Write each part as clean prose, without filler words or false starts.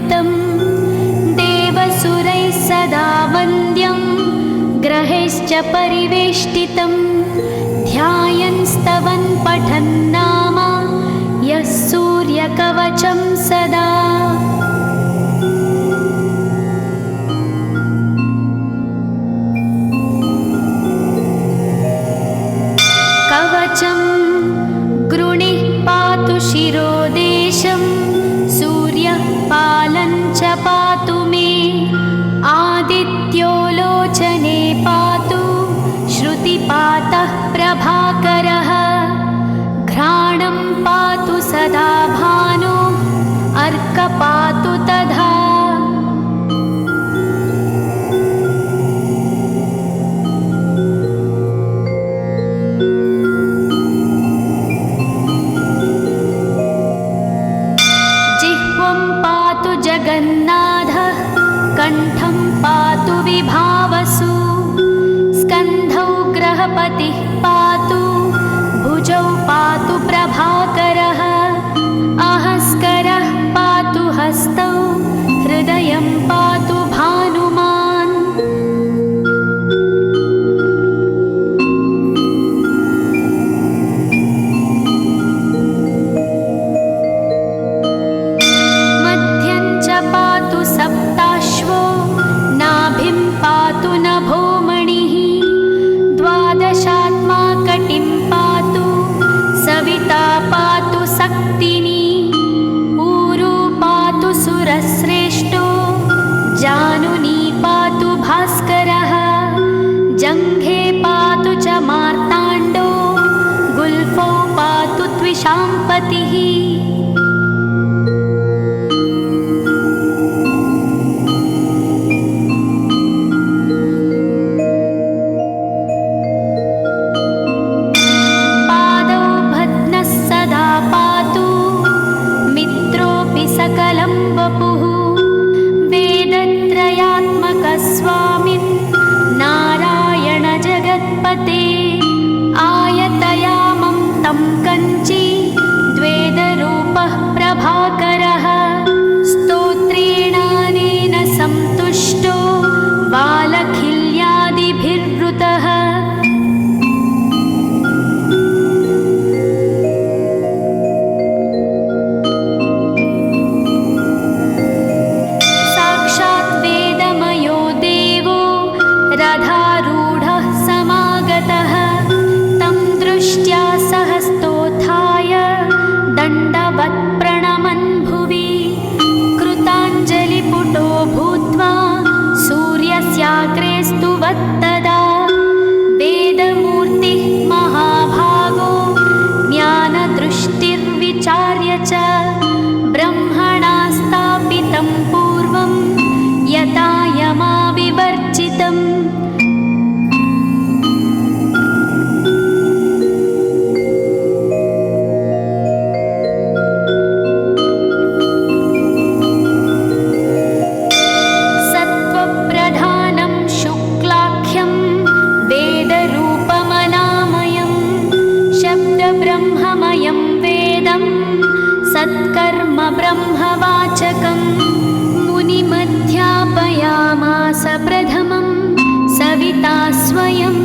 परिवृतं देवसुरैः सदा वन्द्यं ग्रहैश्च परिवेष्टितं ध्यायन् स्तवन् पठन् नाम यः सूर्यकवचं सदा। कवचं गृणिः पातु शिरोदेशं सूर्यः पालं च पातु मे आदित्यो लोचने पातु श्रुतिपातः प्रभाकरः घ्राणं पातु सदा भानु अर्क पातु तथा। जगन्नाथः कण्ठं पातु विभावसु स्कन्धौ ग्रहपतिः पातु भुजौ पातु प्रभाकरः अहस्करः पातु हस्तौ हृदयं पातु भानुमान्। सप्ताश्वो नाभिं पातु नभोमणिः द्वादशात्मा कटिं पातु सविता पातु सक्तिनी ऊरू पातु सुरश्रेष्ठो जानुनी पातु भास्करः जङ्घे पातु च मार्ताण्डो गुल्फौ पातु त्विषाम्पतिः। सकलं वपुः वेदत्रयात्मकः स्वामिन् नारायण जगत्पते आयतयामं तं कञ्ची द्वेदरूपः प्रभाकरः स्तोत्रेणानेन सन्तुष्टो बालखिल्यादिभिर्वृतः। रथारूढः समागतः तं दृष्ट्या सहस्तोत्थाय दण्डवत् प्रणमन् भुवि कृताञ्जलिपुटो भूत्वा सूर्यस्याग्रे स्तुवत्तदा वेदमूर्तिः महाभागो ज्ञानदृष्टिर्विचार्य च ब्रह्मणा स्थापितं पूर्वं यथा यमाविवर्जितम्। सत्त्वप्रधानं शुक्लाख्यं वेदरूपमनामयं शब्दब्रह्ममयं वेदं सत्कर्म ब्रह्मवाचकम् मुनिमध्यापयामास प्रथमं सविता स्वयं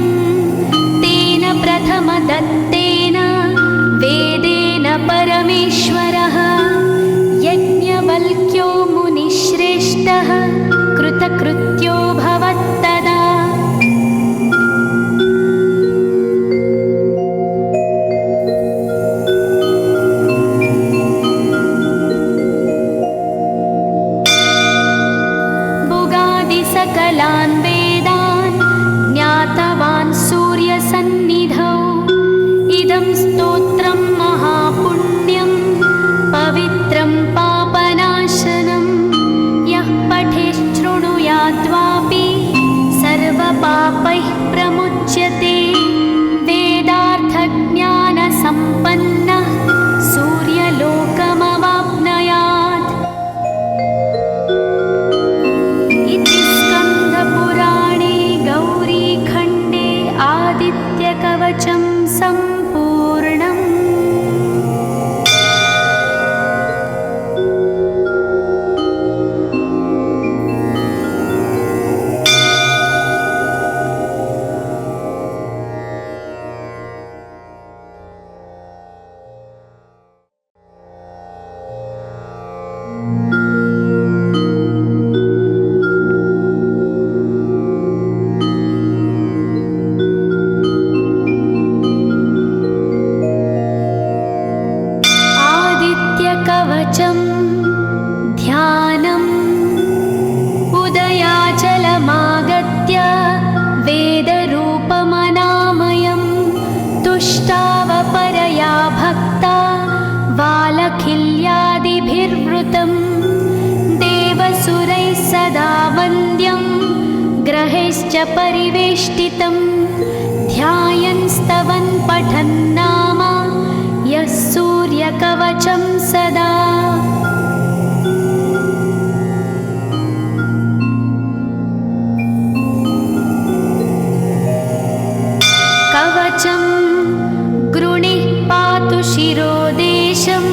तेन प्रथमदत्तेन वेदेन परमेश्वरः यज्ञवल्क्यो मुनिश्रेष्ठः कृतकृत्यो भवत्तदा। सकलान् वेदान् ज्ञातवान् सूर्यसन्निधौ इदं स्तोत्रं महापुण्यं पवित्रं पापनाशनं यः पठेच्छृणुयाद्वापि सर्वपापैः प्रमुच्यते वेदार्थज्ञानसम्पन्नः सूर्यलोकमवाप्नुयात्। पुराणे गौरीखण्डे आदित्यकवचं सम्पूर्णम्। विवृतं देवसुरैः सदा वन्द्यं ग्रहैश्च परिवेष्टितं ध्यायन् स्तवन् पठन् नाम यः सूर्यकवचं सदा। कवचं गृणिः पातु शिरोदेशं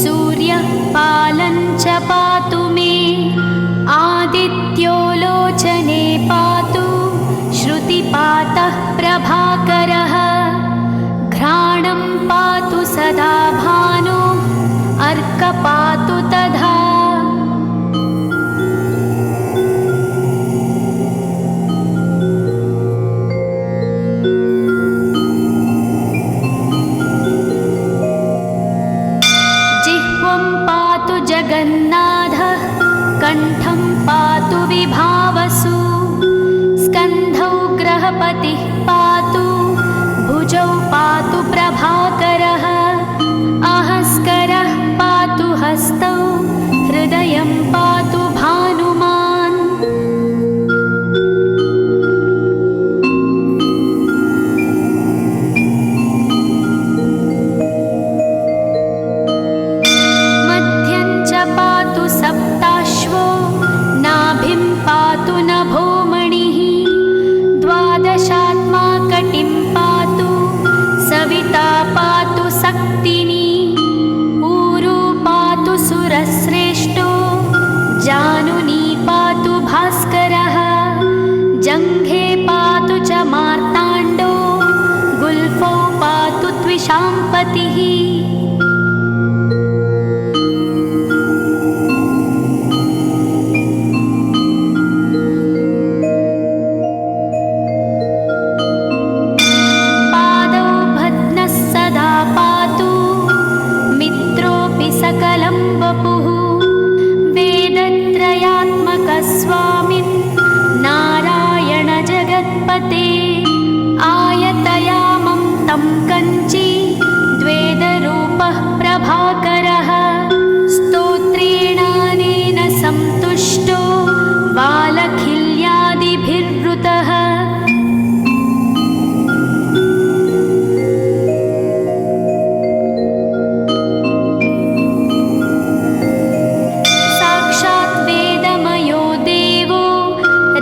सूर्यः पालं च पातु मे आदित्यो लोचने पातु श्रुतिपातः प्रभाकरः घ्राणं पातु सदा भानो अर्कपातु तथा। जगन्नाथः कण्ठं पातु विभावसु स्कन्धौ ग्रहपतिः पातु भुजौ पातु प्रभाकरः अहस्करः पातु हस्तौ हृदयं पातु भानुमान्। पातु सप्ताश्वो नाभिं पातु नभोमणिः द्वादशात्मा कटिं पातु सविता पातु सक्तिनी ऊरू पातु सुरश्रेष्ठो जानुनी पातु भास्करः जङ्घे पातु च मार्ताण्डो गुल्फौ पातु त्विषाम्पतिः। सकलं वपुः वेदत्रयात्मकस्वामिन् नारायण जगत्पते आयतयामं तं कञ्ची द्वेदरूपः प्रभाकरः स्तोत्रेणानेन सन्तुष्टो बालखिल्यादिभिर्वृतः।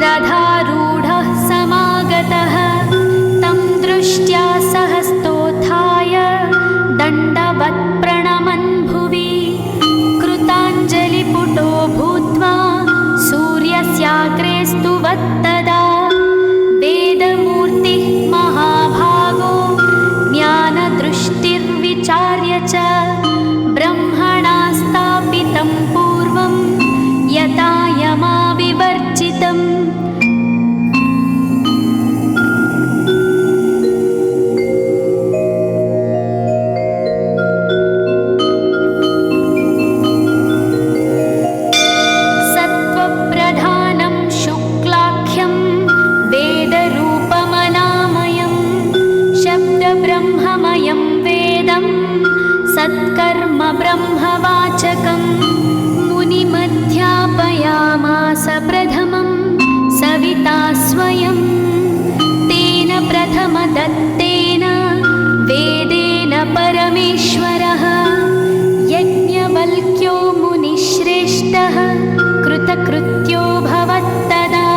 रथारूढः समागतः तं दृष्ट्या सहस्तोत्थाय दण्डवत् प्रणमन् भुवि कृताञ्जलिपुटो भूत्वा सूर्यस्याग्रे स्तुवत्तदा वेदमूर्तिः महाभागो ज्ञानदृष्टिर्विचार्य च ब्रह्मणा स्थापितं पूर्वं यथा यमाविवर्जितम्। सत्त्वप्रधानं शुक्लाख्यं वेदरूपमनामयं शब्दब्रह्ममयं वेदं सत्कर्म ब्रह्मवाचकम् मुनिमध्यापयामास प्रथमं सविता स्वयं तेन प्रथमदत्तेन वेदेन परमेश्वरः यज्ञवल्क्यो मुनिश्रेष्ठः कृतकृत्यो भवत्तदा।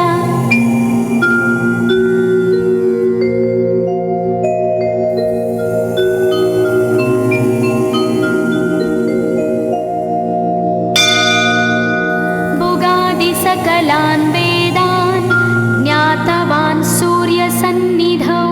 सकलान् वेदान् ज्ञातवान् सूर्यसन्निधौ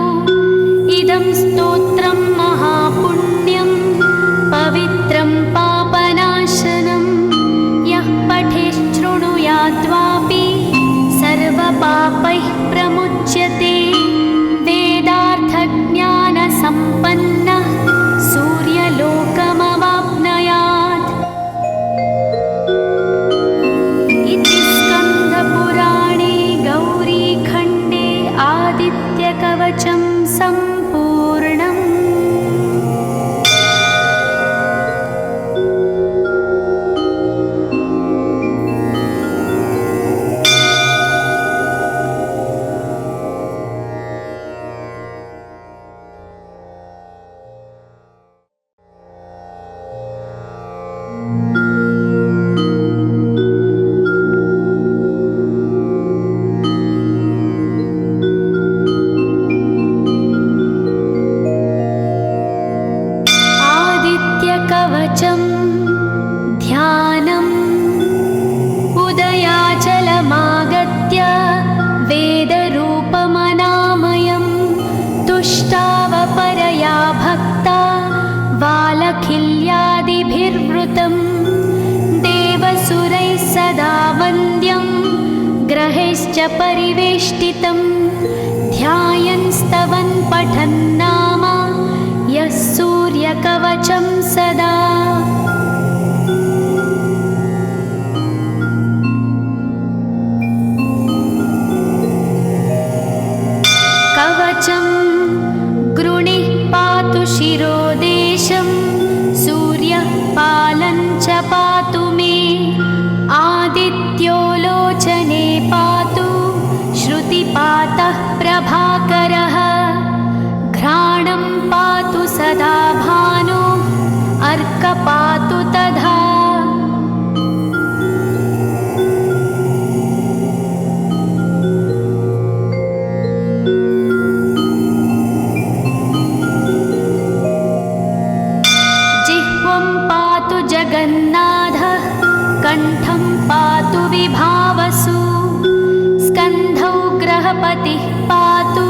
सदा वन्द्यं ग्रहैश्च परिवेष्टितं ध्यायन् स्तवन् पठन् नाम यः सूर्यकवचं सदा। कवचं गृणिः पातु शिरोदेशं सूर्यः पालं च पातु मे आदित्यो लोचने पातु श्रुतिपातः प्रभाकरः घ्राणं पातु सदा भानो अर्क पातु तथा। जगन्नाथः कण्ठं पातु विभावसु स्कन्धौ ग्रहपतिः पातु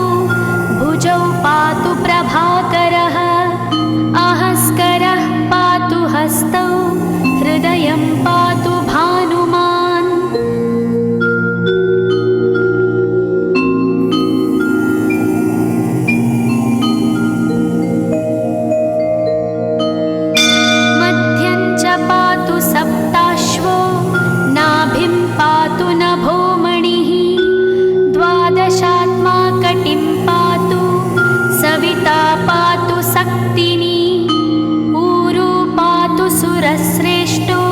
भुजौ पातु प्रभाकरः अहस्करः पातु हस्तौ हृदयं पातु भानुमान्। सप्ताश्वो नाभिं पातु नभोमणिः द्वादशात्मा कटिं पातु सविता पातु सक्तिनी ऊरू पातु सुरश्रेष्ठो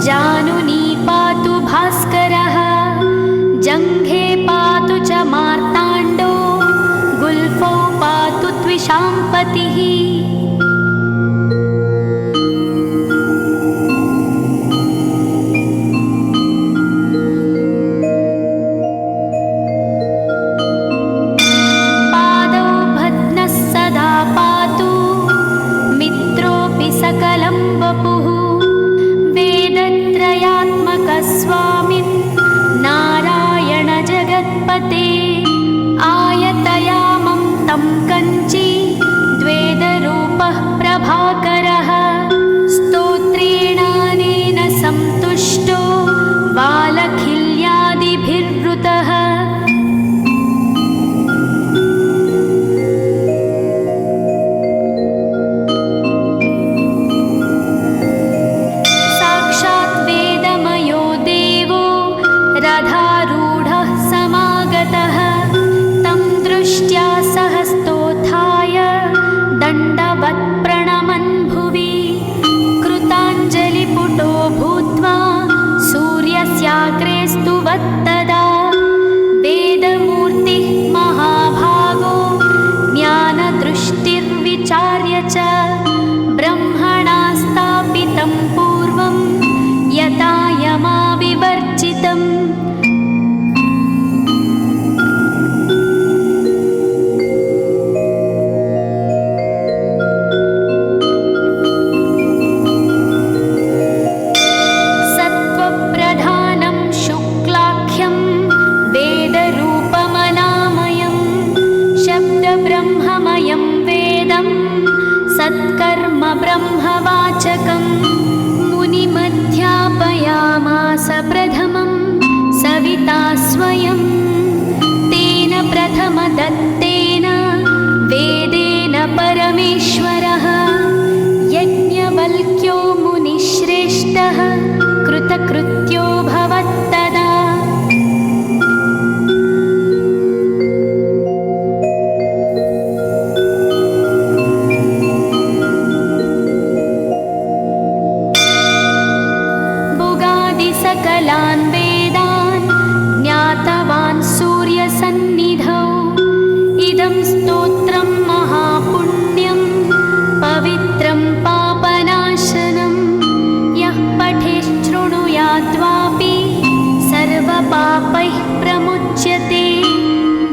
जानुनी पातु भास्करः जङ्घे पातु च मार्ताण्डो गुल्फौ पातु त्विषाम्पतिः। सकलं वपुः वेदत्रयात्मकः स्वामिन् नारायण जगत्पते आयतयामं तं कञ्ची द्वेदरूपः प्रभाकरः स्तोत्रेणानेन सन्तुष्टो बालखिल्यादिभिर्वृतः। रथारूढः समागतः तं दृष्ट्या सहस्तोत्थाय दण्डवत् प्रणमन् भुवि कृताञ्जलिपुटो भूत्वा सूर्यस्याग्रे स्तुवत्तदा वेदमूर्तिः महाभागो ज्ञानदृष्टिर्विचार्य च ब्रह्मणा स्थापितं पूर्वं यथा यमाविवर्जितम्। सत्त्वप्रधानं शुक्लाख्यं वेदरूपमनामयं शब्दब्रह्ममयं वेदं सत्कर्म ब्रह्मवाचकम् मुनिमध्यापयामास प्रथमं सविता स्वयं तेन प्रथमदत्तेन वेदेन परमेश्वरः यज्ञवल्क्यो मुनिश्रेष्ठः कृतकृत्यो भवत्तदा। सकलान् वेदान् ज्ञातवान् सूर्यसन्निधौ इदं स्तोत्रं महापुण्यं पवित्रं पापनाशनं यः पठेच्छृणुयाद्वापि सर्वपापैः प्रमुच्यते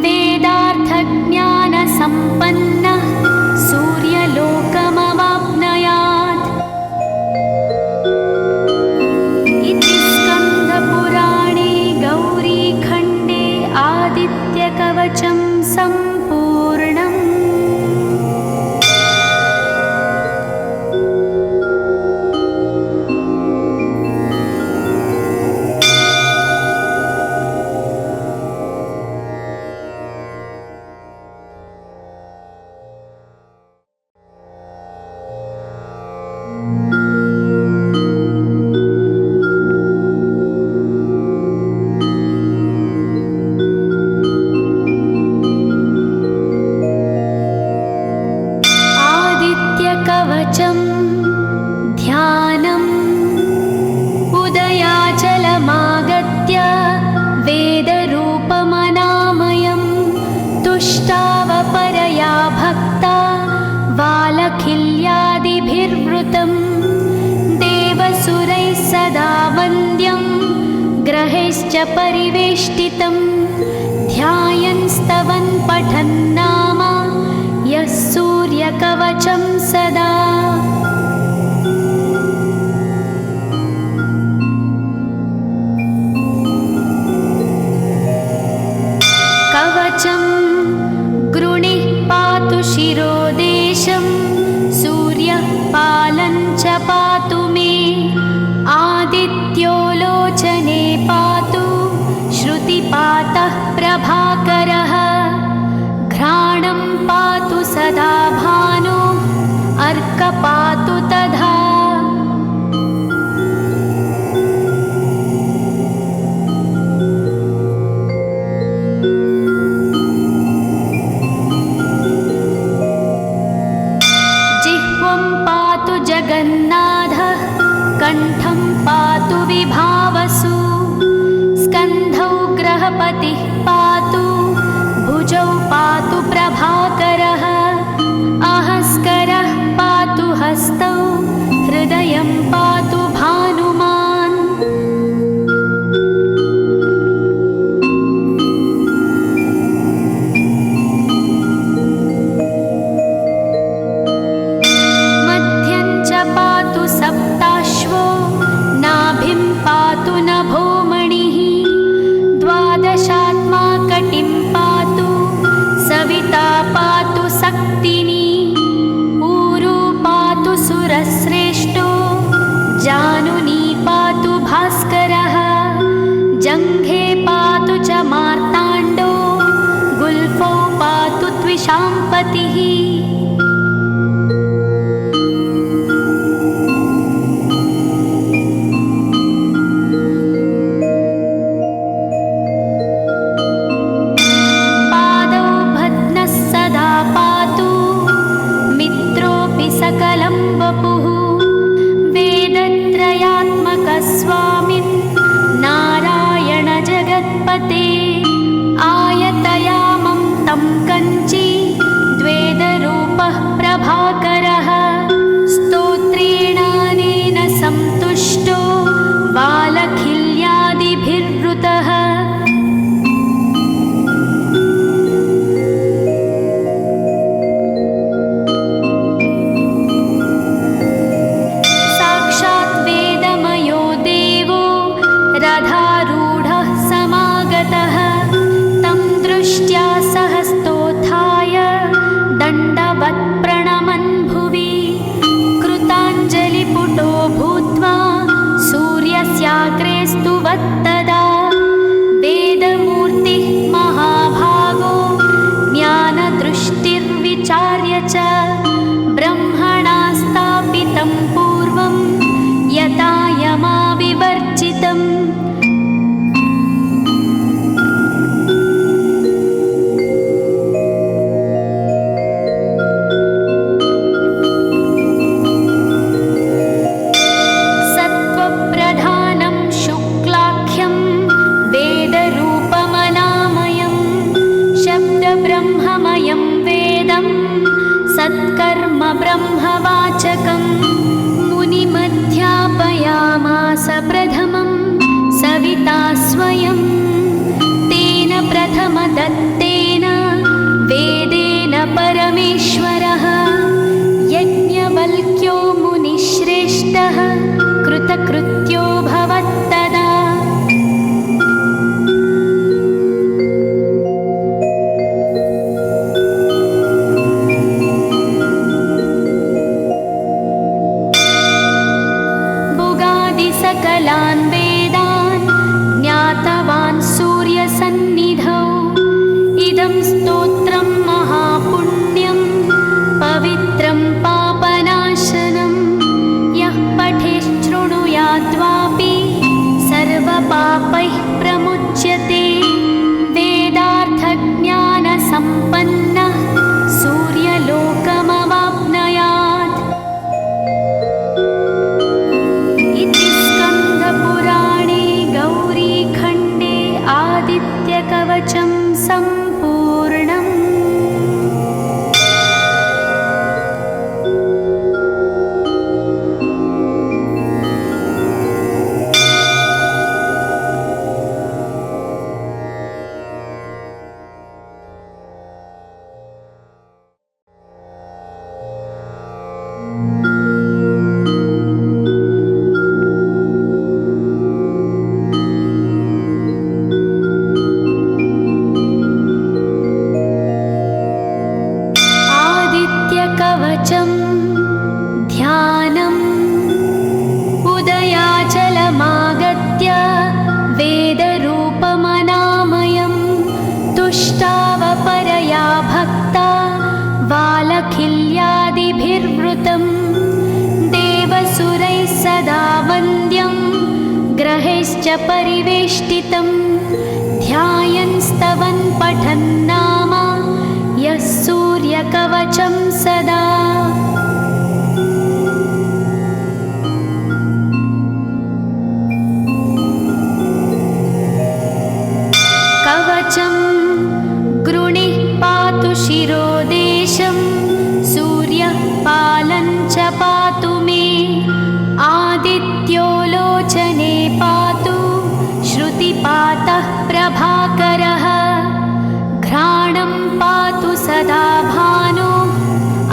वेदार्थज्ञानसम्पन्नः सूर्यलोकमवाप्नुयात्। गौरीखण्डे आदित्यकवचं सम्पूर्णम्। परिवेष्टितं ध्यायन् स्तवन् पठन् नाम यः सूर्यकवचं सदा। कवचं गृणिः पातु शिरोदेशं सूर्यः पालं च पातु मे आदित्यो लोचने पातु श्रुतिपातः प्रभाकरः घ्राणं पातु सदा भानु अर्कपातु तथा। जिह्वं पातु जगन्नाथः कण्ठं पातु विभावसु स्कन्धौ ग्रहपतिः पातु भुजौ पातु प्रभाकरः अहस्करः पातु हस्तौ हृदयं पातु भानुमान्। मध्यं च पातु सप्ताश्वो नाभिं पातु नभोमणिः द्वादशात्मा कटिं पातु सविता पातु सक्तिनी ऊरू पातु सुरश्रेष्ठो जानुनी पातु भास्करः जङ्घे पातु च मार्ताण्डो गुल्फौ पातु त्विषाम्पतिः। सकलं वपुः वेदत्रयात्मकस्वामिन् नारायण जगत्पते आयतयामं तं कञ्ची द्वेदरूपः प्रभाकरः स्तोत्रेणानेन सन्तुष्टो बालखिल्यादिभिर्वृतः। रथारूढः समागतः तं दृष्ट्या सहस्तोत्थाय दण्डवत् प्रणमन् भुवि कृताञ्जलिपुटो भूत्वा सूर्यस्याग्रे स्तुवत्तदा वेदमूर्तिः महाभागो ज्ञानदृष्टिर्विचार्य च ब्रह्मणा स्थापितं पूर्वं यथा यमाविवर्जितम्। सत्त्वप्रधानं शुक्लाख्यं वेदरूपमनामयं शब्दब्रह्ममयं वेदं सत्कर्म ब्रह्मवाचकं मुनिमध्यापयामास प्रथमं सविता स्वयं तेन प्रथमदत्तेन वेदेन परमेश्वरः यज्ञवल्क्यो मुनिश्रेष्ठः कृतकृत्यो भवत्तदा। सकलान् वेदान् ज्ञातवान् सूर्यसन्निधौ इदं स्तोत्रं महापुण्यं पवित्रं पापनाशनं यः पठेच्छृणुयाद्वापि सर्वपापैः प्रमुच्यते वेदार्थज्ञानसम्पन्नः सूर्यलोकमवाप्नुयात्। पुराणे गौरीखण्डे आदित्यकवचं सम्पूर्णम्। ॐ परिवेष्टितं ध्यायन् स्तवन् पठन् नाम यः सूर्यकवचं सदा। कवचं गृणिः पातु शिरोदेशं सूर्यः पालं च पातु मे आदित्यो लोचने पातु श्रुतिपातः प्रभाकरः घ्राणं पातु सदा भानु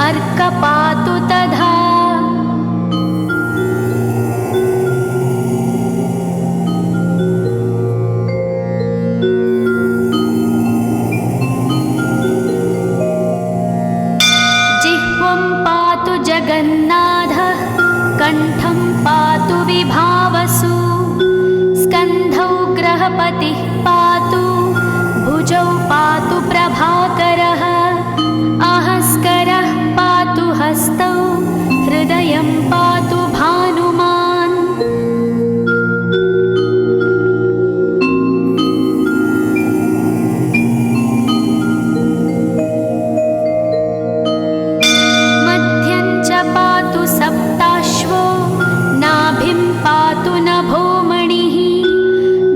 अर्कपातु तथा। जिह्वं पातु जगन्नाथः कण्ठं पातु विभावसु स्कन्धौ ग्रहपतिः पातु भुजौ पातु प्रभाकरः अहस्करः पातु हस्तौ हृदयं पातु भानुमान्। मध्यं च पातु सप्ताश्वो नाभिं पातु नभोमणिः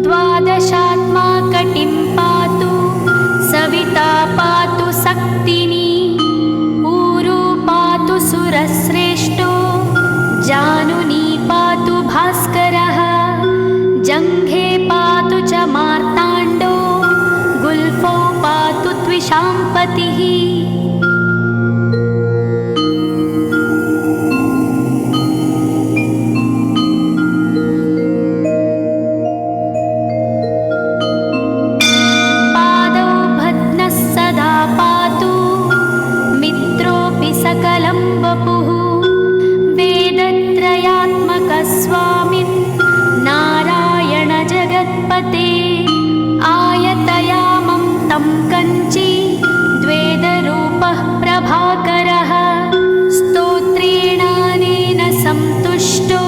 द्वादशात्मा कटिं पातु सविता पातु सक्तिनी ऊरू पातु सुरश्रेष्ठो जानुनी पातु भास्करः जङ्घे पातु च मार्ताण्डो गुल्फौ पातु त्विषाम्पतिः। सकलं वपुः वेदत्रयात्मकस्वामिन् नारायण जगत्पते आयतयामं तं कञ्ची द्वेदरूपः प्रभाकरः स्तोत्रेणानेन सन्तुष्टो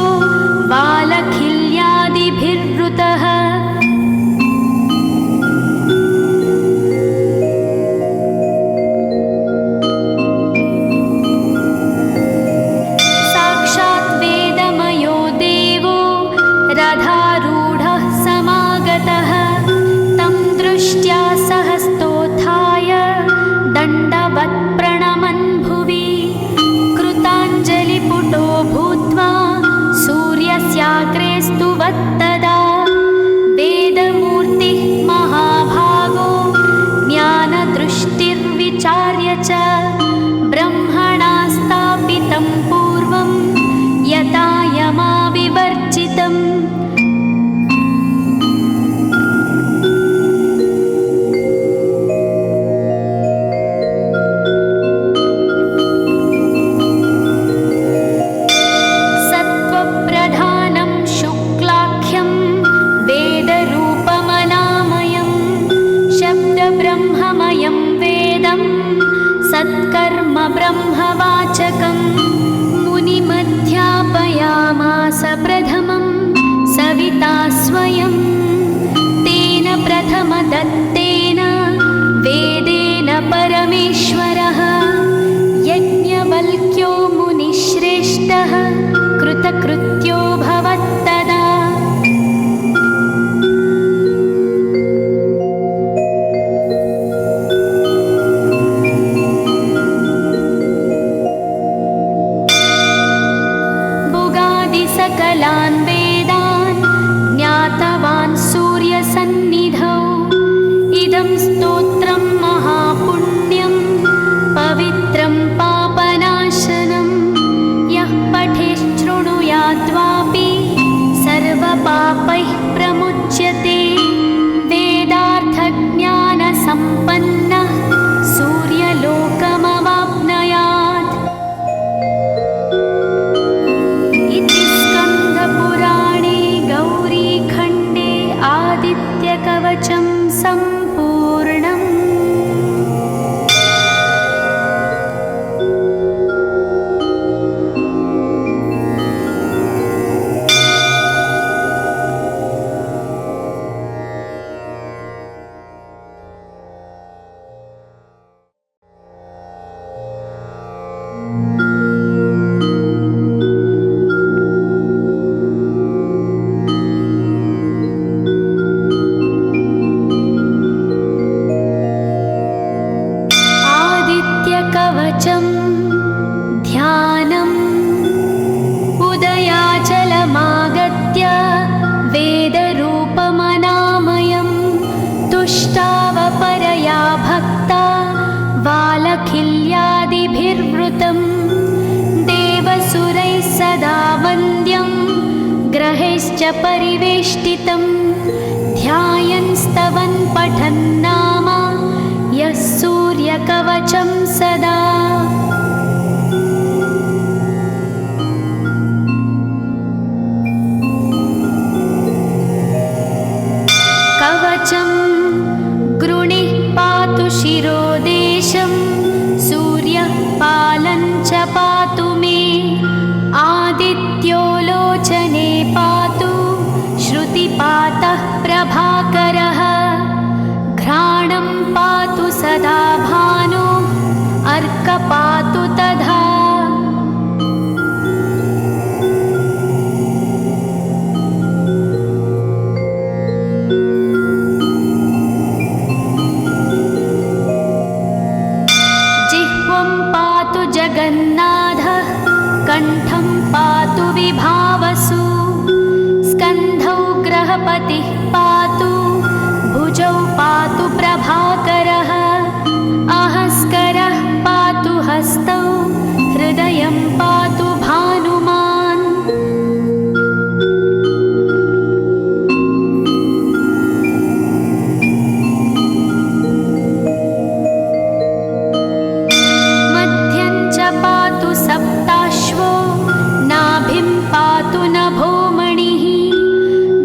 बालखिल्यादिभिर्वृतः। रथारूढः समागतः तं दृष्ट्या सहस्तोत्थाय दण्डवत् प्रणमन् भुवि कृताञ्जलिपुटो भूत्वा सूर्यस्याग्रे स्तुवत्तदा वेदमूर्तिः महाभागो ज्ञानदृष्टिर्विचार्य च ब्रह्मणा स्थापितं पूर्वं यथा यमाविवर्जितम्। सत्त्वप्रधानं शुक्लाख्यं वेदरूपमनामयं शब्दब्रह्ममयं वेदं सत्कर्म ब्रह्मवाचकं मुनिमध्यापयामास प्रथमं सविता स्वयं तेन प्रथमदत्तेन वेदेन परमेश्वरः यज्ञवल्क्यो मुनिश्रेष्ठः कृतकृत्यो भवत्तदा। सकलान् वेदान् ज्ञातवान् सूर्यसन्निधौ इदं स्तोत्रं महापुण्यं पवित्रं पापनाशनं यः पठेच्छृणुयाद्वापि सर्वपापैः प्रमुच्यते वेदार्थज्ञानसम्पन्नः सूर्यलोकमवाप्नुयात्। इति स्कन्दपुराणे गौरीखण्डे आदित्यकवचं सम्पूर्णम्। च परिवेष्टितं ध्यायन् स्तवन् पठन् नाम यः सूर्यकवचं सदा। कवचं गृणिः पातु शिरोदेशं सूर्यः पालं च पातु मे आदित्यो लोचने पातु श्रुतिपातः प्रभाकरः घ्राणं पातु सदा भानो अर्कपातु तथा। जगन्नाथः कण्ठं पातु विभावसु स्कन्धौ ग्रहपतिः पातु भुजौ पातु प्रभाकरः अहस्करः पातु हस्तौ हृदयं पातु भानुमान्। पातु सप्ताश्वो नाभिं पातु नभोमणिः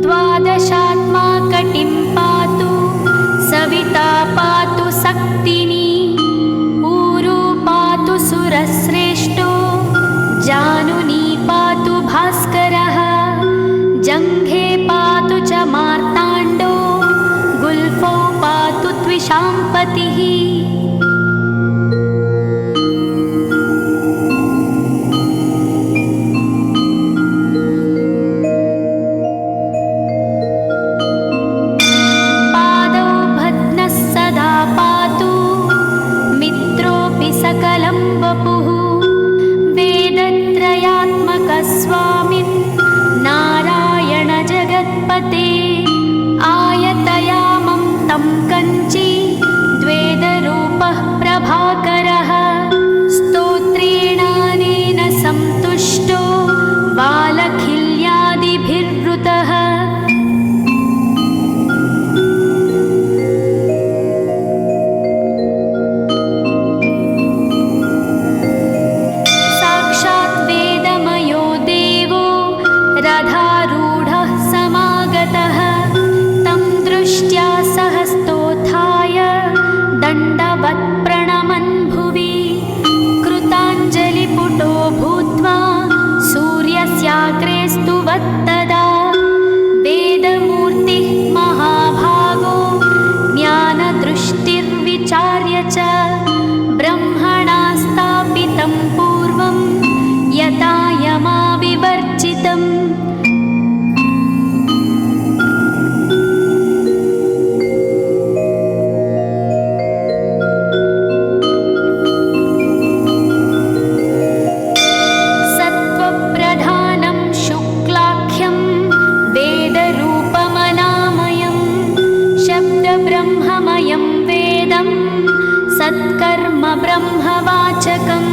द्वादशात्मा कटिं पातु सविता पातु सक्तिनी ऊरू पातु सुरश्रेष्ठो जानुनी पातु भास्करः जङ्घे पातु च मार्ताण्डो गुल्फौ पातु त्विषाम्पतिः। सकलं वपुः वेदत्रयात्मकस्वामिन् नारायण जगत्पते आयतयामं तं कञ्ची द्वेदरूपः प्रभाकरः स्तोत्रेणानेन सन्तुष्टो बालखिल्यादिभिर्वृतः। रथारूढः समागतः तं दृष्ट्या सहस्तोत्थाय दण्डवत् प्रणमन् भुवि कृताञ्जलिपुटो भूत्वा सूर्यस्याग्रे स्तुवत्तदा वेदमूर्तिः महाभागो ज्ञानदृष्टिर्विचार्य च ब्रह्मणा स्थापितं पूर्वं यथा यमाविवर्जितम्। सत्त्वप्रधानं शुक्लाख्यं वेदरूपमनामयं शब्दब्रह्ममयं वेदं सत्कर्म ब्रह्मवाचकम्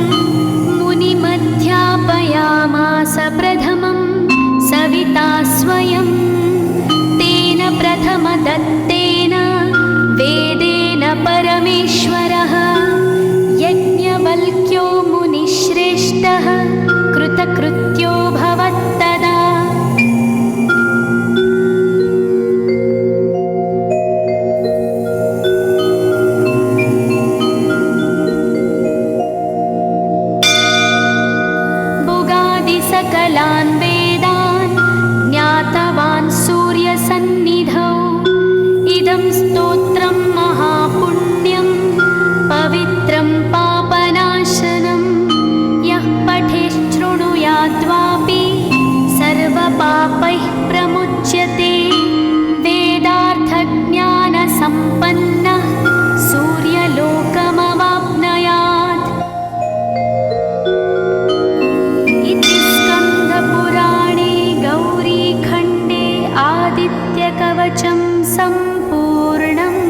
मुनिमध्यापयामास प्रथमं सविता स्वयं तेन प्रथमदत्तेन वेदेन परमेश्वरः यज्ञवल्क्यो मुनिश्रेष्ठः कृतकृत्यो भवत्तदा। सकलान् वेदान् ज्ञातवान् सूर्यसन्निधौ इदं स्तोत्रं महापुण्यं पवित्रं पापनाशनं यः पठेच्छृणुयाद्वापि सर्वपापैः प्रमुच्यते वेदार्थज्ञानसम्पन्नः सूर्यलोकमवाप्नुयात्। स्कन्दपुराणे गौरीखण्डे आदित्यकवचं सम्पूर्णम्।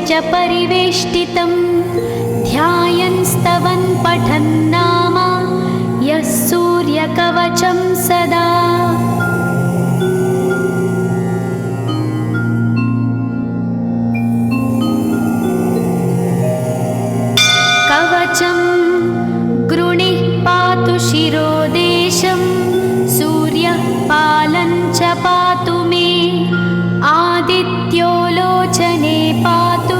परिवेष्टितं ध्यायन् स्तवन् पठन् नाम यः सूर्यकवचं सदा। कवचं गृणिः पातु शिरोदेशं सूर्यः पालं च पातु मे आदित्यो लोचने पातु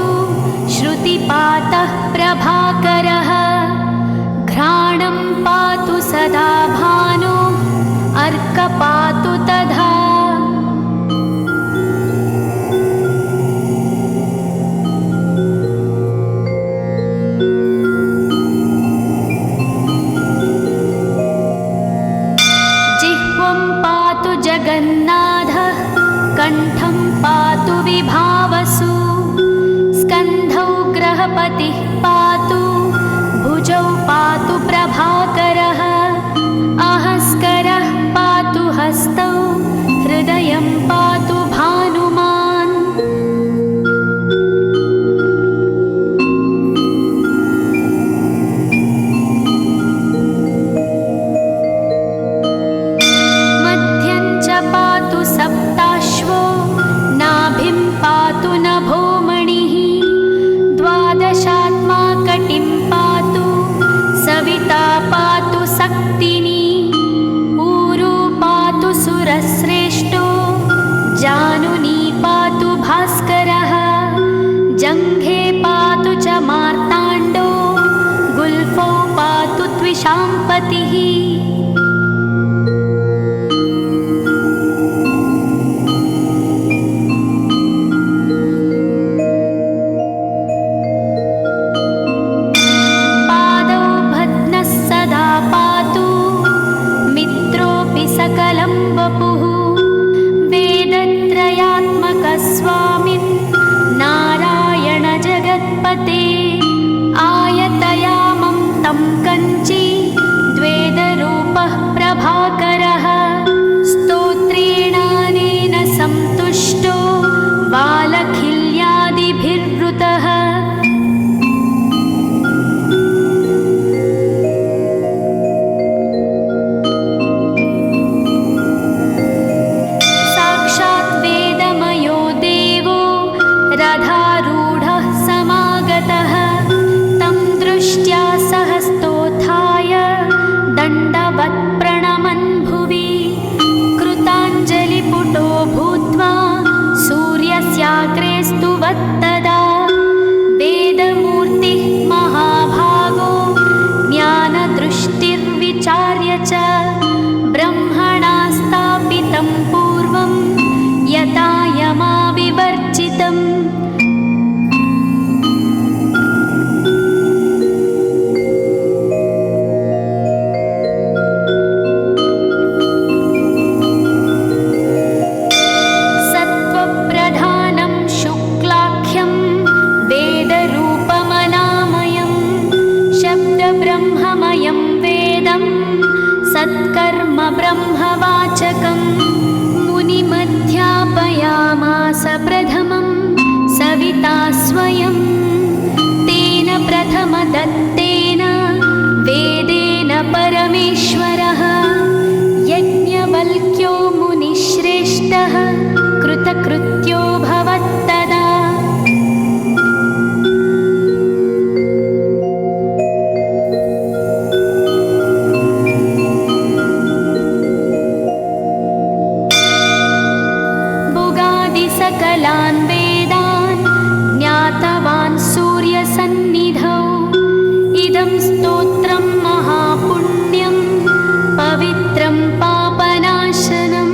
श्रुतिपातः प्रभाकरः घ्राणं पातु सदा भानो अर्कपातु तथा। जिह्वं पातु जगन्नाथः कण्ठं पातु विभावसु स्कन्धौ ग्रहपतिः पातु भुजौ पातु प्रभाकरः अहस्करः पातु हस्तौ हृदयं पातु भानुमान्। मध्यं च पातु सप्ताश्वो नाभिं पातु नभोमणिः द्वादशात्मा कटिं पातु सविता पातु सक्तिनी ऊरू पातु सुरश्रेष्ठो जानुनी पातु भास्करः जङ्घे पातु च मार्ताण्डो गुल्फौ पातु त्विषाम्पतिः। सकलं वपुः वेदत्रयात्मकस्वामिन् नारायण जगत्पते आयतयामं तं कञ्ची द्वेदरूपः प्रभाकरः स्तोत्रेणानेन सन्तुष्टो बालखिल्यादिभिर्वृतः। रथारूढः समागतः तं दृष्ट्या सहस्तोत्थाय दण्डवत् प्रणमन् भुवि कृताञ्जलिपुटो भूत्वा सूर्यस्याग्रे स्तुवत्तदा वेदमूर्तिः महाभागो ज्ञानदृष्टिर्विचार्य च ब्रह्मणा स्थापितं पूर्वं यथा यमाविवर्जितम्। सत्त्वप्रधानं शुक्लाख्यं वेदरूपमनामयं शब्दब्रह्ममयं वेदं सत्कर्म ब्रह्मवाचकम् मुनिमध्यापयामास प्रथमं सविता स्वयं तेन प्रथमदत्तेन वेदेन परमेश्वरः यज्ञवल्क्यो मुनिश्रेष्ठः कृतकृत्यो भवत्तदा। सकलान् वेदान् ज्ञातवान् सूर्यसन्निधौ इदं स्तोत्रं महापुण्यं पवित्रं पापनाशनं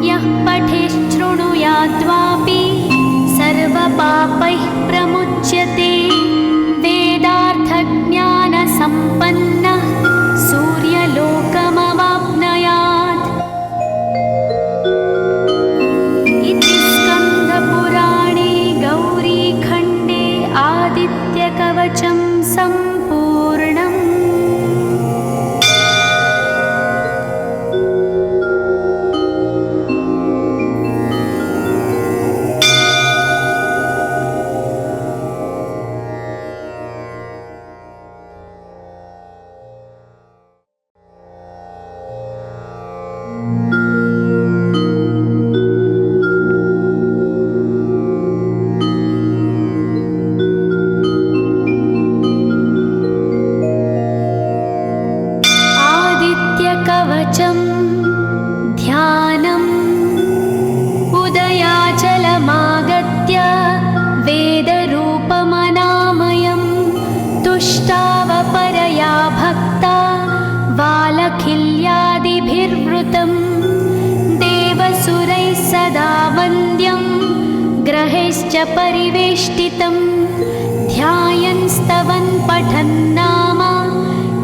यः पठेच्छृणुयाद्वापि सर्वपापैः प्रमुच्यते वेदार्थज्ञानसम्पन्नः सूर्यलोकमवाप्नुयात्। इति स्कन्दपुराणे गौरीखण्डे आदित्यकवचं सम्पूर्णम्। परिवेष्टितं ध्यायन् स्तवन् पठन् नाम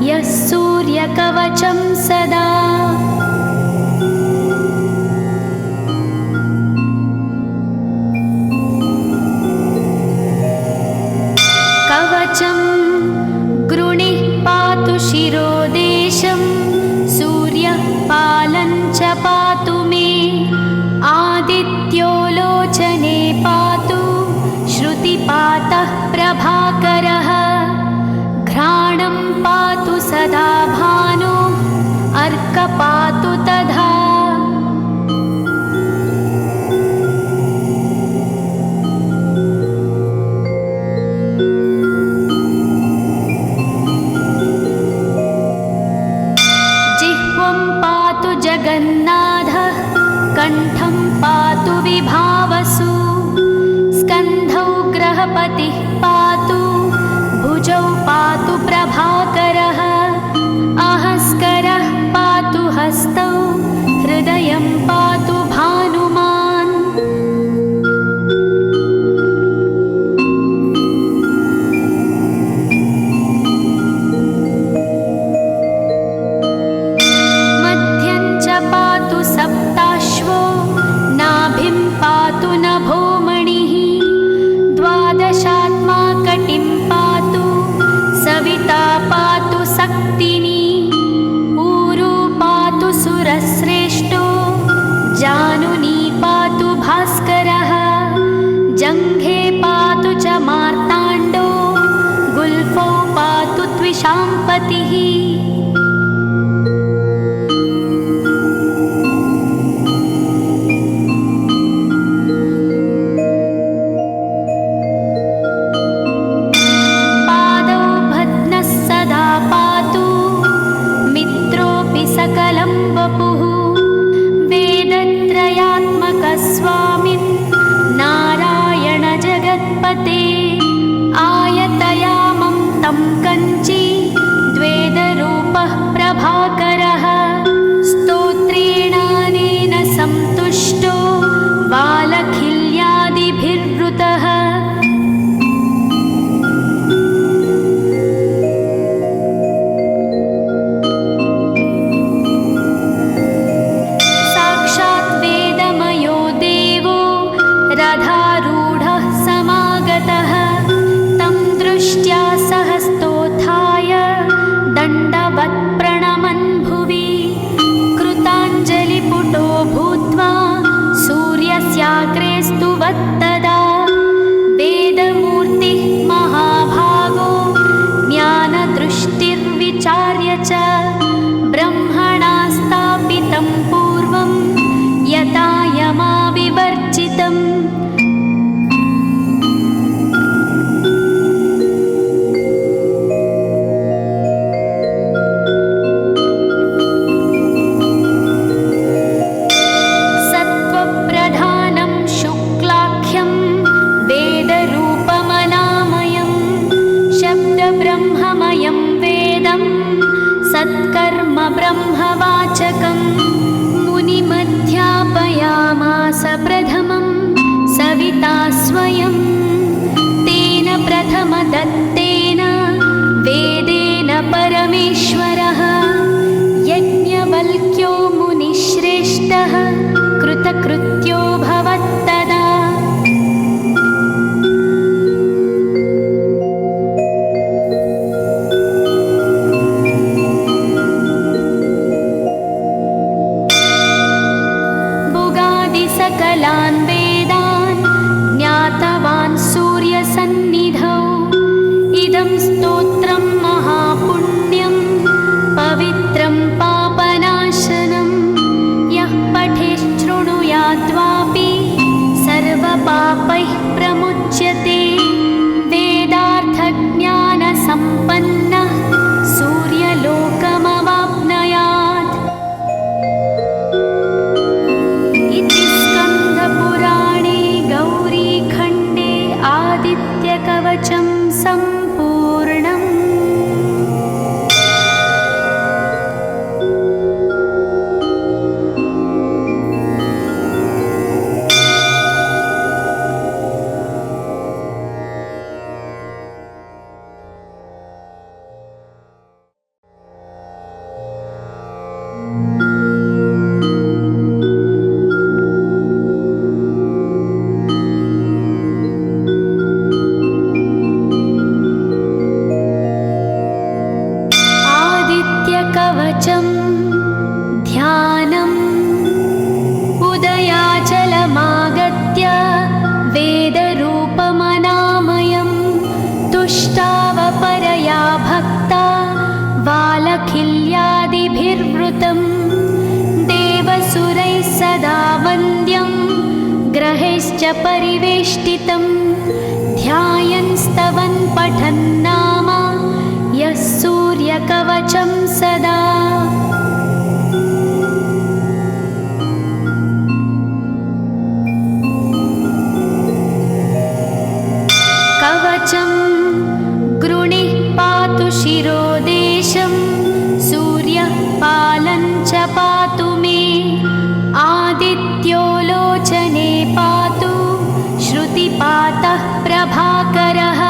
यः सूर्यकवचं सदा। कवचं गृणिः पातु शिरोदेशं सूर्यः पालं च पातु मे आदित्यो लोचने पातु श्रुतिपातः प्रभाकरः घ्राणं पातु सदा भानु अर्कपातु तथा। जिह्वं पातु जगन्नाथः कण्ठं पातु विभावसु स्कन्धौ ग्रहपतिः पातु भुजौ पातु प्रभाकरः अहस्करः पातु हस्तौ हृदयं पातु भानुमान्। मध्यं च पातु सप्ताश्वो नाभिं पातु नभोमणिः द्वादशात्मा कटिं पातु सविता पातु सक्तिनी ऊरू पातु सुरश्रेष्ठो जानुनी पातु भास्करः जङ्घे पातु च मार्ताण्डो गुल्फौ पातु त्विषाम्पतिः। सकलं वपुः वेदत्रयात्मकस्वामिन् नारायण जगत्पते आयतयामं तं कञ्ची द्वेदरूपः प्रभाकरः स्तोत्रेणानेन सन्तुष्टो बालखिल्यादिभिर्वृतः। रथारूढः समागतः तं दृष्ट्या सहस्तोत्थाय दण्डवत् प्रणमन् भुवि कृताञ्जलिपुटो भूत्वा सूर्यस्याग्रे स्तुवत्तदा वेदमूर्तिः महाभागो ज्ञानदृष्टिर्विचार्य च ब्रह्मणा स्थापितं पूर्वं यथा यमाविवर्जितम्। सत्त्वप्रधानं शुक्लाख्यं वेदरूपमनामयं शब्दब्रह्ममयं वेदं सत्कर्म ब्रह्मवाचकम् मुनिमध्यापयामास प्रथमं सविता स्वयं तेन प्रथमदत्तेन वेदेन परमेश्वरः यज्ञवल्क्यो मुनिश्रेष्ठः कृतकृत्यो भवत्तदा। सकलान् वेदान् ज्ञातवान् सूर्यसन्निधौ इदं स्तोत्रं महापुण्यं पवित्रं पापनाशनं यः पठेच्छृणुयाद्वापि कवचम् ध्यानम् उदयाचलमागत्य वेदरूपमनामयं तुष्टावपरया भक्ता वालखिल्यादिभिर्वृतं देवसुरैः सदा वन्द्यं ग्रहैश्च परिवेष्टितं ध्यायन् स्तवन् पठन् नाम यः सूर्यकवचं सदा। कवचं गृणिः पातु शिरोदेशं सूर्यः पालं च पातु मे आदित्यो लोचने पातु श्रुतिपातः प्रभाकरः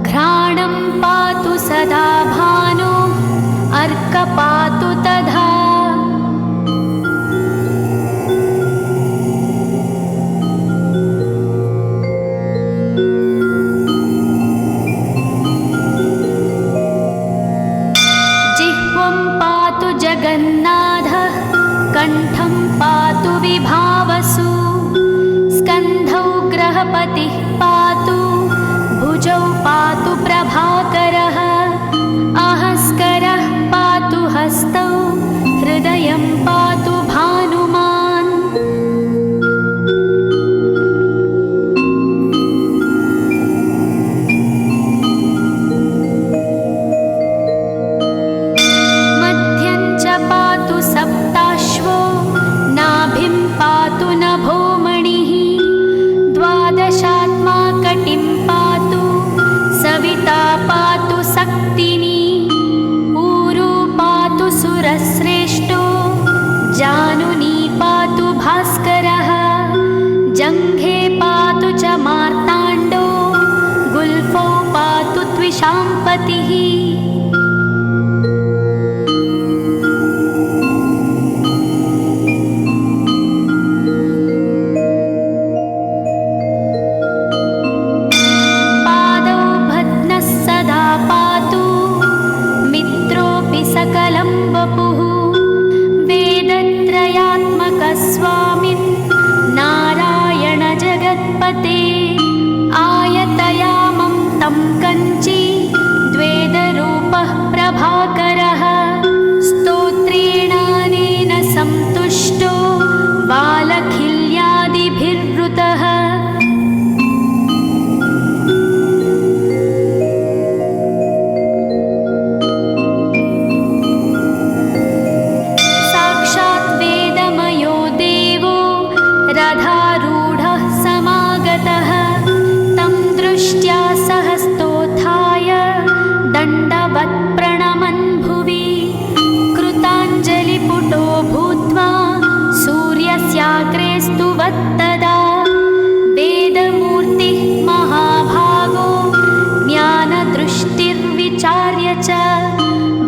घ्राणं पातु सदा भानो अर्कपातु तथा। जिह्वं पातु जगन्नाथः कण्ठं पातु विभावसु स्कन्धौ ग्रहपतिः पातु भुजौ पातु प्रभाकरः अहस्करः पातु हस्तौ हृदयं पातु भानुमान्। मध्यं च पातु सप्ताश्वो नाभिं पातु नभोमणिः द्वादशात्मा कटिं पातु सविता पातु सक्तिनी ऊरू पातु सुरश्रेष्ठो जानुनी पातु भास्करः जङ्घे पातु च मार्ताण्डो गुल्फौ पातु त्विषाम्पतिः। सकलं वपुः वेदत्रयात्मकस्वामिन् नारायण जगत्पते आयतयामं तं कञ्ची द्वेदरूपः प्रभाकरः स्तोत्रेणानेन सन्तुष्टो वालखिल्यादिभिर्वृतः। रथारूढः समागतः तं दृष्ट्या सहस्तोत्थाय दण्डवत् प्रणमन् भुवि कृताञ्जलिपुटो भूत्वा सूर्यस्याग्रे स्तुवत्तदा वेदमूर्तिः महाभागो ज्ञानदृष्टिर्विचार्य च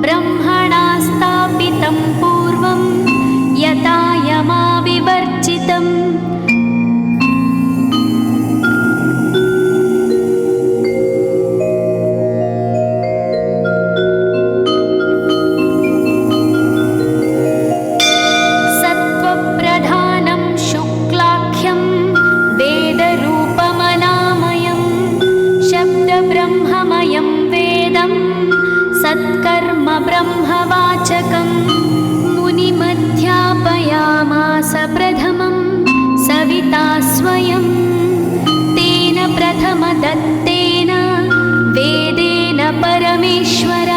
ब्रह्मणा स्थापितं पूर्वं यथा यमाविवर्जितम्। सत्त्वप्रधानं शुक्लाख्यं वेदरूपमनामयं शब्दब्रह्ममयं वेदं सत्कर्म ब्रह्मवाचकं मुनिमध्यापयामास प्रथमं सविता स्वयं तेन प्रथमदत्तेन वेदेन परमेश्वर